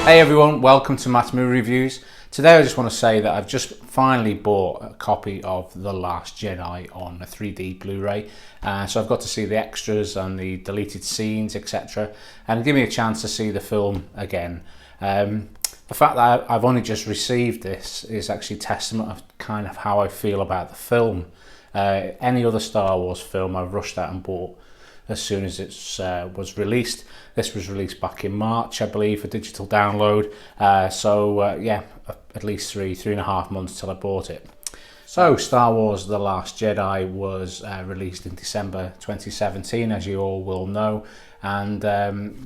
Hey everyone, welcome to Matt's Movie Reviews. Today I just want to say that I've just finally bought a copy of The Last Jedi on a 3D Blu-ray. So I've got to see the extras and the deleted scenes, etc. And give me a chance to see the film again. The fact that I've only just received this is actually testament of kind of how I feel about the film. Any other Star Wars film I've rushed out and bought as soon as it was released. This was released back in March, I believe, for digital download. Yeah, at least three and a half months till I bought it. So Star Wars The Last Jedi was released in December 2017, as you all will know. And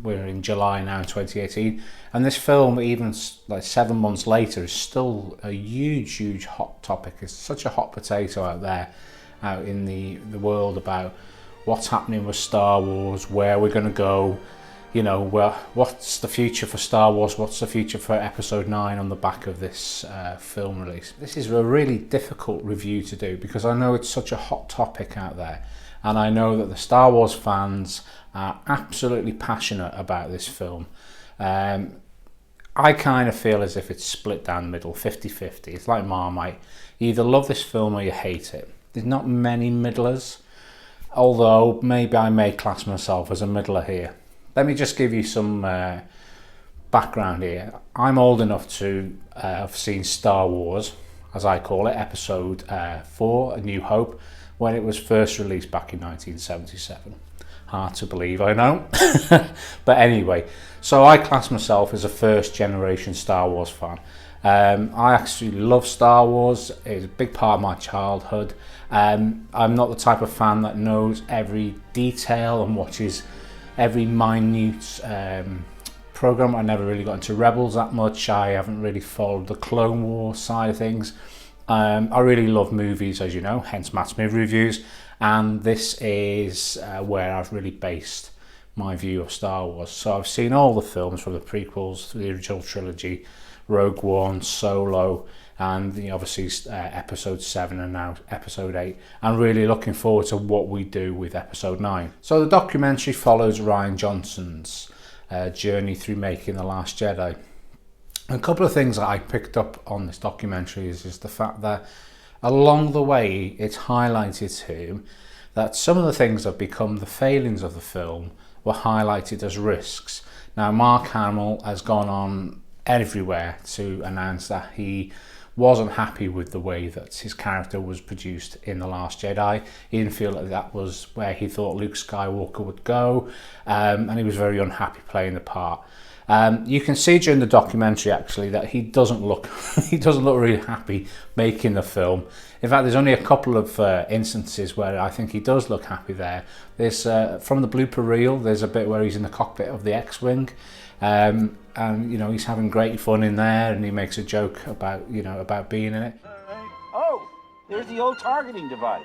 we're in July now in 2018. And this film, even like 7 months later, is still a huge hot topic. It's such a hot potato out there, out in the world, about what's happening with Star Wars, where we're going to go, you know, what's the future for Star Wars, what's the future for Episode 9 on the back of this film release. This is a really difficult review to do because I know it's such a hot topic out there, and I know that the Star Wars fans are absolutely passionate about this film. I kind of feel as if it's split down the middle, 50-50. It's like Marmite. You either love this film or you hate it. There's not many middlers, although maybe I may class myself as a middler here. Let me just give you some background here. I'm old enough to have seen Star Wars, as I call it, Episode 4, A New Hope, when it was first released back in 1977. Hard to believe, I know. But anyway, so I class myself as a first generation Star Wars fan. I actually love Star Wars. It's a big part of my childhood. I'm not the type of fan that knows every detail and watches every minute program. I never really got into Rebels that much. I haven't really followed the Clone Wars side of things. I really love movies, as you know, hence Matt's Movie Reviews, and this is where I've really based my view of Star Wars. So I've seen all the films, from the prequels to the original trilogy, Rogue One, Solo, and obviously Episode 7 and now Episode 8. I'm really looking forward to what we do with Episode 9. So the documentary follows Rian Johnson's journey through making The Last Jedi. A couple of things that I picked up on this documentary is the fact that along the way it's highlighted to him that some of the things that become the failings of the film were highlighted as risks. Now Mark Hamill has gone on everywhere to announce that he wasn't happy with the way that his character was produced in The Last Jedi. He didn't feel that was where he thought Luke Skywalker would go, and he was very unhappy playing the part. You can see during the documentary actually that he doesn't look really happy making the film. In fact, there's only a couple of instances where I think he does look happy there. There's from the blooper reel, there's a bit where he's in the cockpit of the X-Wing, and he's having great fun in there, and he makes a joke about being in it. Oh, there's the old targeting device.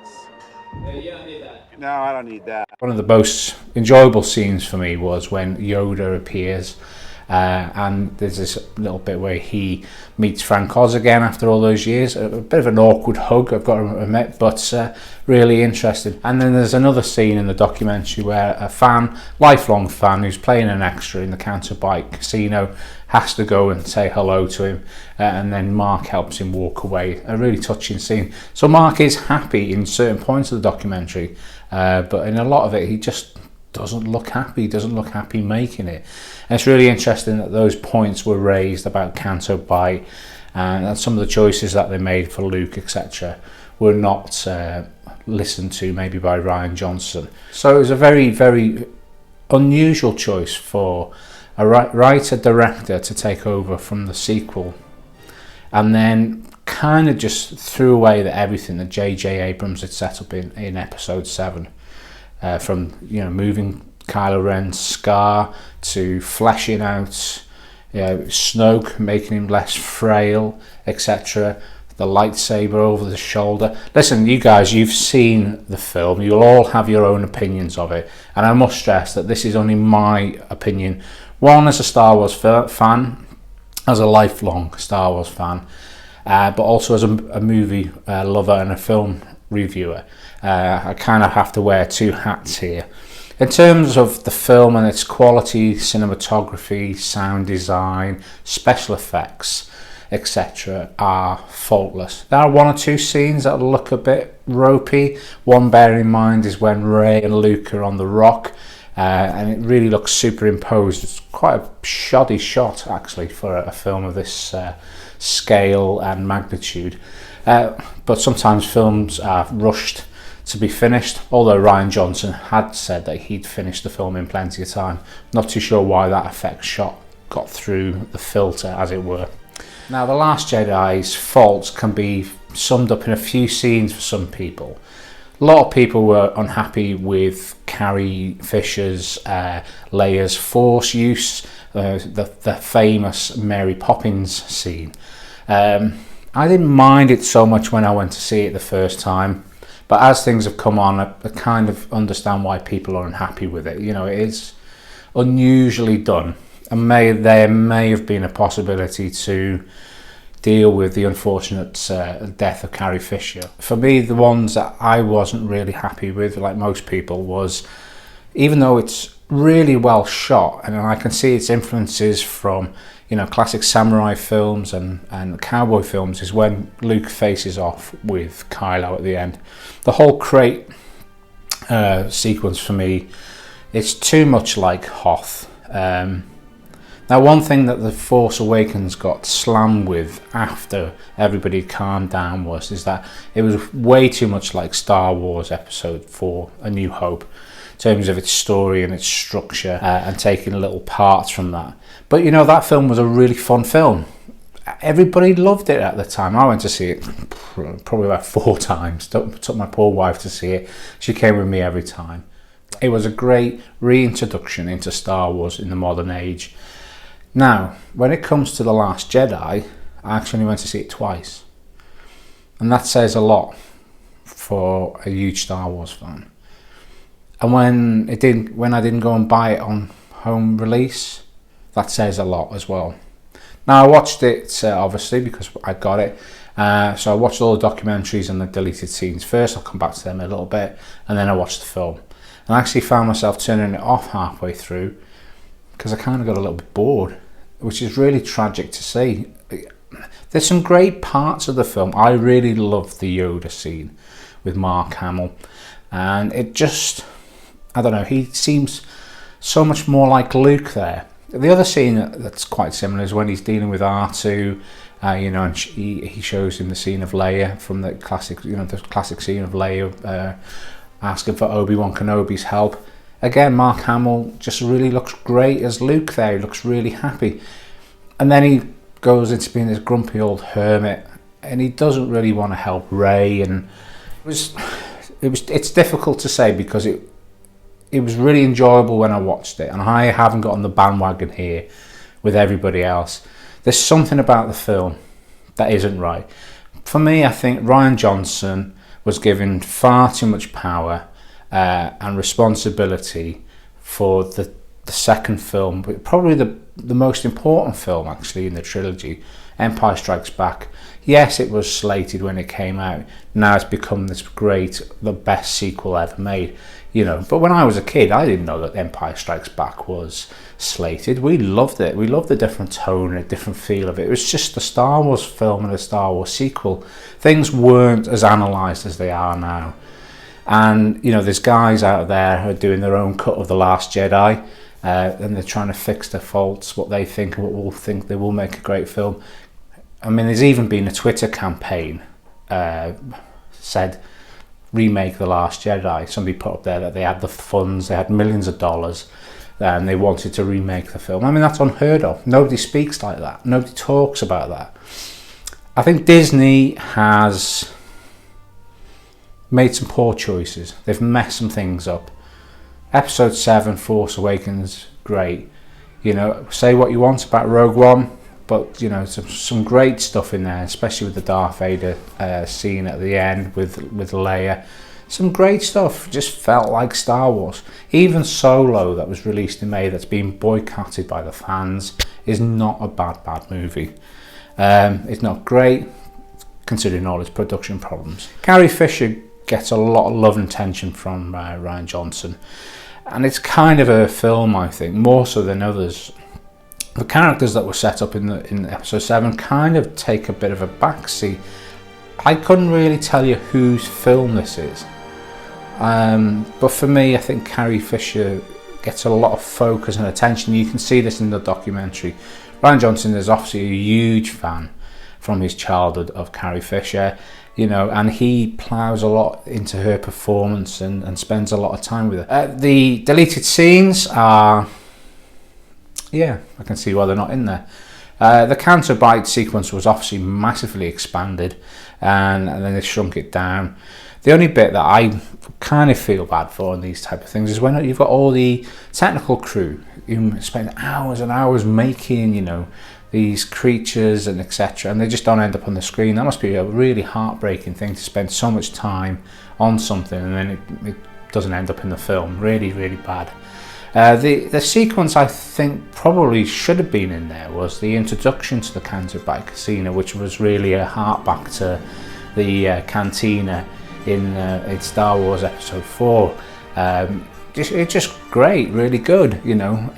You don't need that. No, I don't need that. One of the most enjoyable scenes for me was when Yoda appears. And there's this little bit where he meets Frank Oz again after all those years. A bit of an awkward hug, I've got to admit, but really interesting. And then there's another scene in the documentary where a lifelong fan who's playing an extra in the Counterbite Casino has to go and say hello to him, and then Mark helps him walk away. A really touching scene. So Mark is happy in certain points of the documentary, but in a lot of it he just doesn't look happy making it. And it's really interesting that those points were raised about Canto Bight, and some of the choices that they made for Luke, etc., were not listened to maybe by Rian Johnson. So it was a very unusual choice for a writer-director to take over from the sequel, and then kind of just threw away everything that J.J. Abrams had set up in Episode 7. From moving Kylo Ren's scar to fleshing out Snoke, making him less frail, etc. The lightsaber over the shoulder. Listen, you guys, you've seen the film. You'll all have your own opinions of it, and I must stress that this is only my opinion. One, as a Star Wars fan, as a lifelong Star Wars fan, but also as a movie lover and a film reviewer. I kind of have to wear two hats here. In terms of the film and its quality, cinematography, sound design, special effects, etc. are faultless. There are one or two scenes that look a bit ropey. One, bear in mind, is when Rey and Luke are on the rock, and it really looks superimposed. It's quite a shoddy shot, actually, for a film of this scale and magnitude. But sometimes films are rushed to be finished, although Rian Johnson had said that he'd finished the film in plenty of time. Not too sure why that effect shot got through the filter, as it were. Now, The Last Jedi's faults can be summed up in a few scenes for some people. A lot of people were unhappy with Carrie Fisher's Leia's Force use, the famous Mary Poppins scene. I didn't mind it so much when I went to see it the first time, but as things have come on, I kind of understand why people are unhappy with it. You know, it is unusually done, and there may have been a possibility to deal with the unfortunate death of Carrie Fisher. For me, the ones that I wasn't really happy with, like most people, was, even though it's really well shot, and I can see its influences from, you know, classic samurai films and cowboy films, is when Luke faces off with Kylo at the end. The whole crate sequence, for me, it's too much like Hoth. Now, one thing that The Force Awakens got slammed with after everybody calmed down is that it was way too much like Star Wars Episode 4, A New Hope, in terms of its story and its structure, and taking little parts from that. But, you know, that film was a really fun film. Everybody loved it at the time. I went to see it probably about 4 times. Took my poor wife to see it. She came with me every time. It was a great reintroduction into Star Wars in the modern age. Now, when it comes to The Last Jedi, I actually went to see it twice. And that says a lot for a huge Star Wars fan. And when I didn't go and buy it on home release, that says a lot as well. Now, I watched it, obviously, because I got it. So I watched all the documentaries and the deleted scenes first. I'll come back to them in a little bit. And then I watched the film. And I actually found myself turning it off halfway through, because I kind of got a little bit bored, which is really tragic to see. There's some great parts of the film. I really love the Yoda scene with Mark Hamill, and it just, I don't know, he seems so much more like Luke there. The other scene that's quite similar is when he's dealing with R2, you know, and he shows him the scene of Leia from the classic, you know, the classic scene of Leia asking for Obi-Wan Kenobi's help. Again, Mark Hamill just really looks great as Luke there. He looks really happy. And then he goes into being this grumpy old hermit, and he doesn't really want to help Rey. And it's difficult to say, because it was really enjoyable when I watched it, and I haven't got on the bandwagon here with everybody else. There's something about the film that isn't right. For me, I think Rian Johnson was given far too much power and responsibility for the second film, but probably the most important film actually in the trilogy, Empire Strikes Back. Yes, it was slated when it came out. Now it's become this great, the best sequel ever made, you know. But when I was a kid, I didn't know that Empire Strikes Back was slated. We loved it. We loved the different tone and a different feel of it. It was just a Star Wars film and a Star Wars sequel. Things weren't as analysed as they are now. And, you know, there's guys out there who are doing their own cut of The Last Jedi, and they're trying to fix their faults, what they think and what we'll think they will make a great film. I mean, there's even been a Twitter campaign said, remake The Last Jedi. Somebody put up there that they had the funds, they had millions of dollars, and they wanted to remake the film. I mean, that's unheard of. Nobody speaks like that. Nobody talks about that. I think Disney has made some poor choices. They've messed some things up. Episode 7, Force Awakens, great. You know, say what you want about Rogue One, but, you know, some great stuff in there, especially with the Darth Vader scene at the end with Leia. Some great stuff. Just felt like Star Wars. Even Solo, that was released in May, that's been boycotted by the fans, is not a bad movie. It's not great, considering all its production problems. Carrie Fisher gets a lot of love and attention from Rian Johnson. and it's kind of a film, I think, more so than others. The characters that were set up in episode 7 kind of take a bit of a backseat. I couldn't really tell you whose film this is, but for me, I think Carrie Fisher gets a lot of focus and attention. You can see this in the documentary. Rian Johnson is obviously a huge fan from his childhood of Carrie Fisher, you know, and he plows a lot into her performance and spends a lot of time with her. The deleted scenes are, yeah, I can see why they're not in there. The counter bite sequence was obviously massively expanded, and then they shrunk it down. The only bit that I kind of feel bad for in these type of things is when you've got all the technical crew who spend hours and hours making, you know, these creatures and etc., and they just don't end up on the screen. That must be a really heartbreaking thing, to spend so much time on something and then it doesn't end up in the film. Really, really bad. The sequence I think probably should have been in there was the introduction to the Canterbury Casino, which was really a hark back to the cantina in Star Wars Episode 4. It's just great, really good, you know.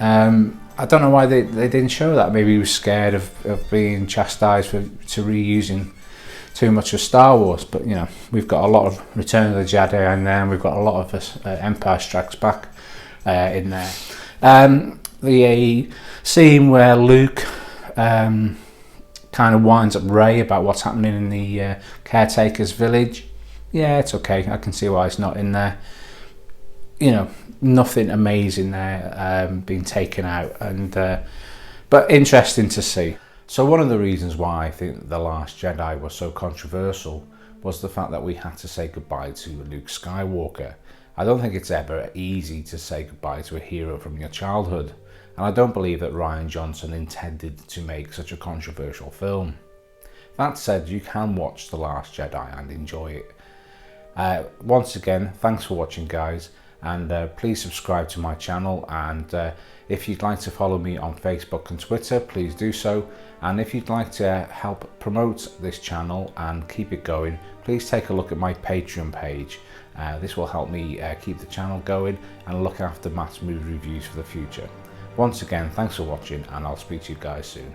I don't know why they didn't show that. Maybe he was scared of being chastised to reusing too much of Star Wars, but you know, we've got a lot of Return of the Jedi in there, and we've got a lot of Empire Strikes Back in there. The scene where Luke kind of winds up Rey about what's happening in the caretaker's village, yeah, it's okay. I can see why it's not in there. You know, nothing amazing there being taken out, and but interesting to see. So one of the reasons why I think The Last Jedi was so controversial was the fact that we had to say goodbye to Luke Skywalker. I don't think it's ever easy to say goodbye to a hero from your childhood, and I don't believe that Rian Johnson intended to make such a controversial film. That said, you can watch The Last Jedi and enjoy it. Once again, thanks for watching, guys, and please subscribe to my channel, and if you'd like to follow me on Facebook and Twitter, please do so, and if you'd like to help promote this channel and keep it going, please take a look at my Patreon page. This will help me keep the channel going and look after Matt's movie reviews for the future. Once again, thanks for watching, and I'll speak to you guys soon.